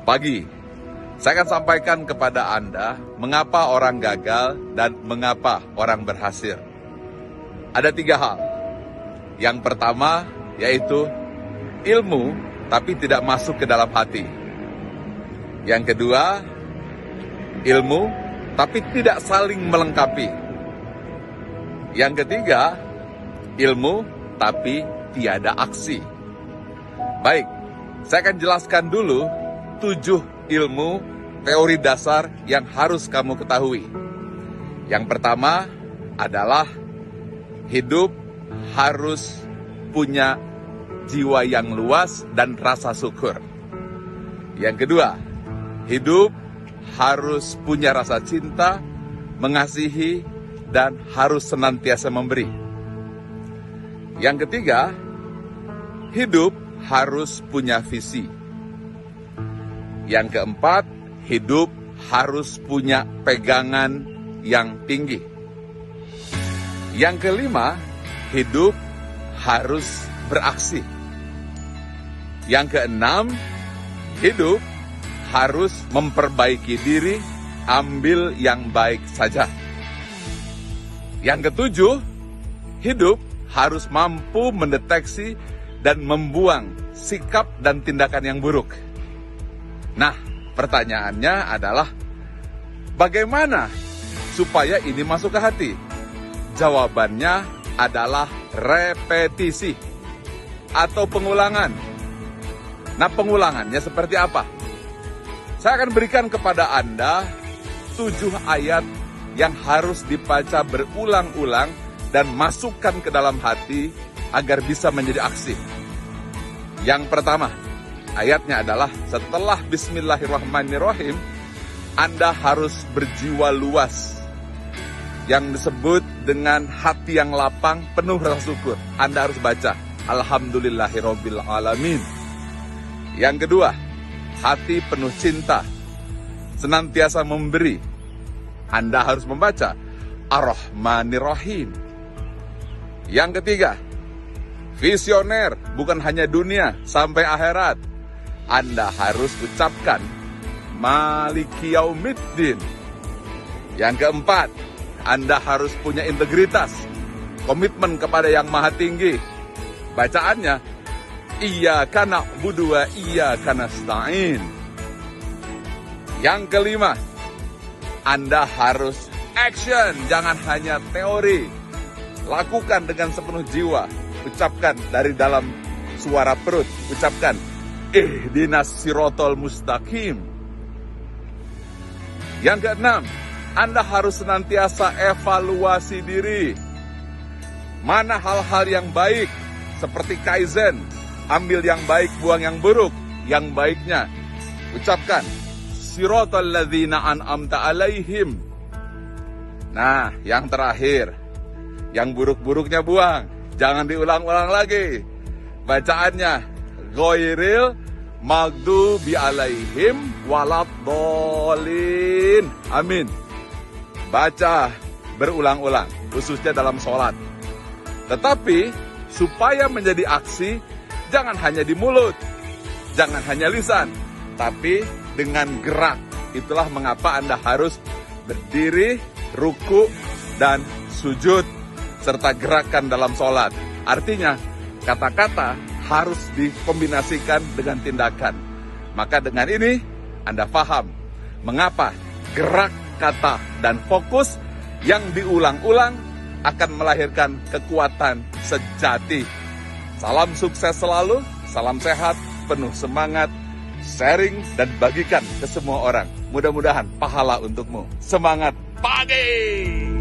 Pagi, saya akan sampaikan kepada Anda mengapa orang gagal dan mengapa orang berhasil. Ada 3 hal. Yang pertama yaitu ilmu tapi tidak masuk ke dalam hati. Yang kedua, ilmu tapi tidak saling melengkapi. Yang ketiga, ilmu tapi tiada aksi. Baik, saya akan jelaskan dulu 7 ilmu teori dasar yang harus kamu ketahui. Yang pertama adalah hidup harus punya jiwa yang luas dan rasa syukur. Yang kedua, hidup harus punya rasa cinta, mengasihi, dan harus senantiasa memberi. Yang ketiga, hidup harus punya visi. Yang keempat, hidup harus punya pegangan yang tinggi. Yang kelima, hidup harus beraksi. Yang keenam, hidup harus memperbaiki diri, ambil yang baik saja. Yang ketujuh, hidup harus mampu mendeteksi dan membuang sikap dan tindakan yang buruk. Nah, pertanyaannya adalah bagaimana supaya ini masuk ke hati? Jawabannya adalah repetisi atau pengulangan. Nah, pengulangannya seperti apa? Saya akan berikan kepada Anda 7 ayat yang harus dibaca berulang-ulang dan masukkan ke dalam hati agar bisa menjadi aksi. Yang pertama, ayatnya adalah setelah Bismillahirrahmanirrahim, Anda harus berjiwa luas. Yang disebut dengan hati yang lapang, penuh rasa syukur. Anda harus baca Alhamdulillahirabbil alamin. Yang kedua, hati penuh cinta, senantiasa memberi. Anda harus membaca Ar-Rahmanir-Rahim. Yang ketiga, visioner, bukan hanya dunia, sampai akhirat. Anda harus ucapkan Maliki Yaumiddin. Yang keempat, Anda harus punya integritas, komitmen kepada yang maha tinggi. Bacaannya, Iyyaka na'budu wa iyyaka nasta'in. Yang kelima, Anda harus action, jangan hanya teori. Lakukan dengan sepenuh jiwa. Ucapkan dari dalam suara perut. Ucapkan, Ihdinas sirotol mustaqim. Yang keenam, Anda harus senantiasa evaluasi diri. Mana hal-hal yang baik, seperti Kaizen. Ambil yang baik, buang yang buruk. Yang baiknya, ucapkan, Sirotol ladzina an'amta alaihim. Nah, yang terakhir, yang buruk-buruknya buang. Jangan diulang-ulang lagi. Bacaannya, Ghairil maghdubi alaihim waladhdallin. Amin. Baca berulang-ulang, khususnya dalam sholat. Tetapi, supaya menjadi aksi, jangan hanya di mulut, jangan hanya lisan, tapi dengan gerak. Itulah mengapa Anda harus berdiri, ruku, dan sujud, serta gerakan dalam sholat. Artinya, kata-kata harus dikombinasikan dengan tindakan. Maka dengan ini, Anda paham mengapa gerak, kata, dan fokus yang diulang-ulang akan melahirkan kekuatan sejati. Salam sukses selalu, salam sehat, penuh semangat, sharing dan bagikan ke semua orang. Mudah-mudahan pahala untukmu. Semangat pagi!